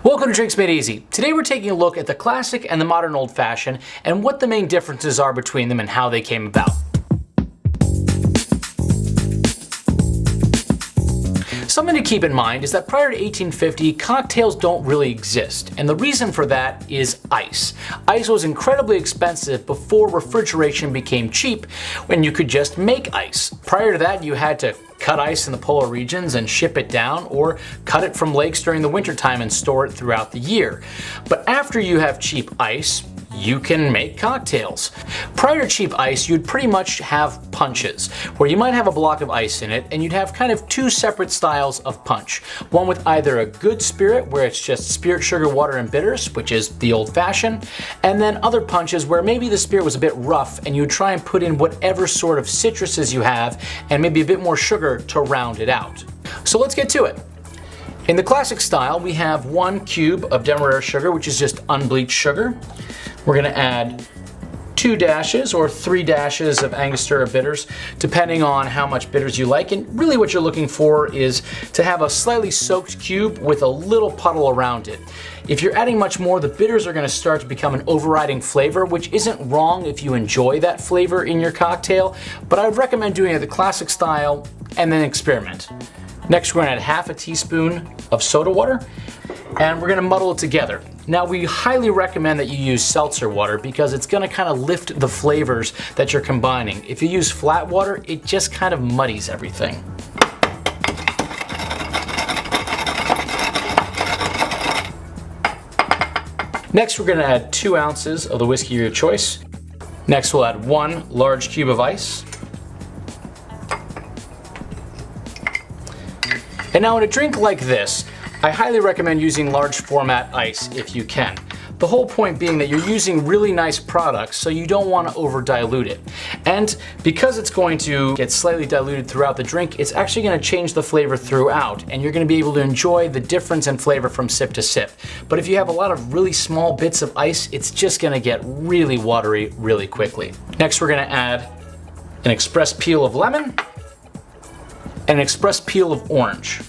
Welcome to Drinks Made Easy. Today we're taking a look at the classic and the modern old fashioned and what the main differences are between them and how they came about. Something to keep in mind is that prior to 1850, cocktails don't really exist, and the reason for that is ice. Ice was incredibly expensive before refrigeration became cheap, when you could just make ice. Prior to that, you had to cut ice in the polar regions and ship it down, or cut it from lakes during the wintertime and store it throughout the year. But after you have cheap ice, you can make cocktails. Prior to cheap ice, you'd pretty much have punches, where you might have a block of ice in it, and you'd have kind of two separate styles of punch. One with either a good spirit, where it's just spirit, sugar, water, and bitters, which is the old fashioned, and then other punches where maybe the spirit was a bit rough, and you'd try and put in whatever sort of citruses you have, and maybe a bit more sugar to round it out. So let's get to it. In the classic style, we have 1 cube of Demerara sugar, which is just unbleached sugar. We're gonna add 2 dashes or 3 dashes of Angostura bitters, depending on how much bitters you like. And really what you're looking for is to have a slightly soaked cube with a little puddle around it. If you're adding much more, the bitters are gonna start to become an overriding flavor, which isn't wrong if you enjoy that flavor in your cocktail, but I would recommend doing it the classic style and then experiment. Next, we're gonna add half a teaspoon of soda water, and we're gonna muddle it together. Now, we highly recommend that you use seltzer water because it's gonna kind of lift the flavors that you're combining. If you use flat water, it just kind of muddies everything. Next, we're gonna add 2 ounces of the whiskey of your choice. Next, we'll add 1 large cube of ice. And now in a drink like this, I highly recommend using large format ice if you can. The whole point being that you're using really nice products, so you don't want to over dilute it. And because it's going to get slightly diluted throughout the drink, it's actually going to change the flavor throughout, and you're going to be able to enjoy the difference in flavor from sip to sip. But if you have a lot of really small bits of ice, it's just going to get really watery really quickly. Next, we're going to add an express peel of lemon and an express peel of orange.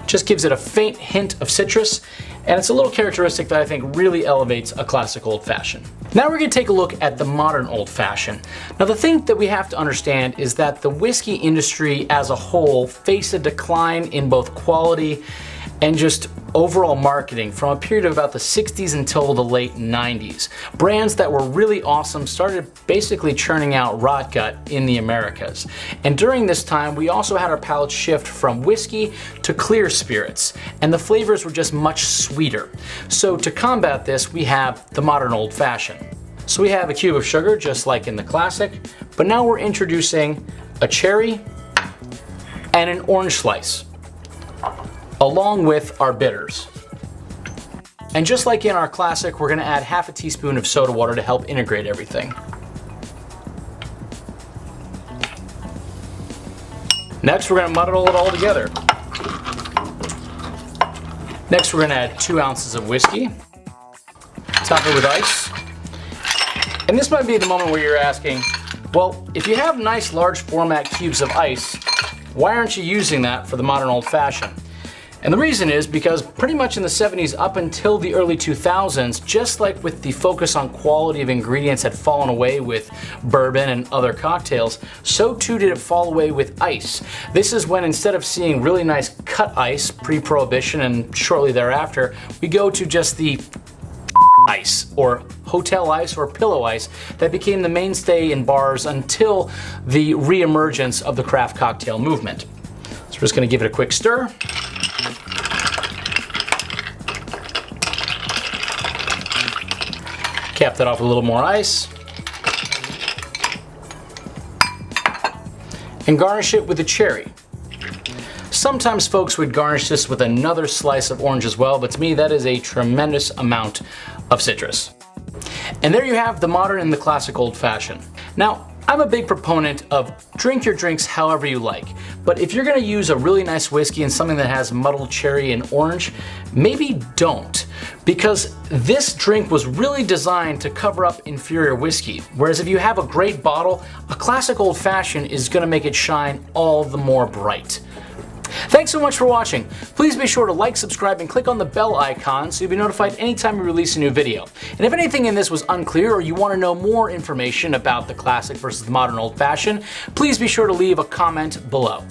Just gives it a faint hint of citrus, and it's a little characteristic that I think really elevates a classic old fashioned. Now we're gonna take a look at the modern old fashioned. Now the thing that we have to understand is that the whiskey industry as a whole faced a decline in both quality and just overall marketing from a period of about the 60s until the late 90s. Brands that were really awesome started basically churning out rot gut in the Americas. And during this time, we also had our palate shift from whiskey to clear spirits, and the flavors were just much sweeter. So to combat this, we have the modern old fashioned. So we have a cube of sugar, just like in the classic, but now we're introducing a cherry and an orange slice, along with our bitters. And just like in our classic, we're gonna add half a teaspoon of soda water to help integrate everything. Next, we're gonna muddle it all together. Next, we're gonna add 2 ounces of whiskey, top it with ice. And this might be the moment where you're asking, well, if you have nice large format cubes of ice, why aren't you using that for the modern old fashioned? And the reason is because pretty much in the 70s up until the early 2000s, just like with the focus on quality of ingredients had fallen away with bourbon and other cocktails, so too did it fall away with ice. This is when instead of seeing really nice cut ice pre-prohibition and shortly thereafter, we go to just the ice or hotel ice or pillow ice that became the mainstay in bars until the re-emergence of the craft cocktail movement. So we're just gonna give it a quick stir. Cap that off with a little more ice. And garnish it with a cherry. Sometimes folks would garnish this with another slice of orange as well, but to me that is a tremendous amount of citrus. And there you have the modern and the classic old fashioned. Now, I'm a big proponent of drink your drinks however you like, but if you're gonna use a really nice whiskey and something that has muddled cherry and orange, maybe don't. Because this drink was really designed to cover up inferior whiskey, whereas if you have a great bottle, a classic old fashioned is gonna make it shine all the more bright. Thanks so much for watching. Please be sure to like, subscribe, and click on the bell icon so you'll be notified anytime we release a new video. And if anything in this was unclear or you want to know more information about the classic versus the modern old-fashioned, please be sure to leave a comment below.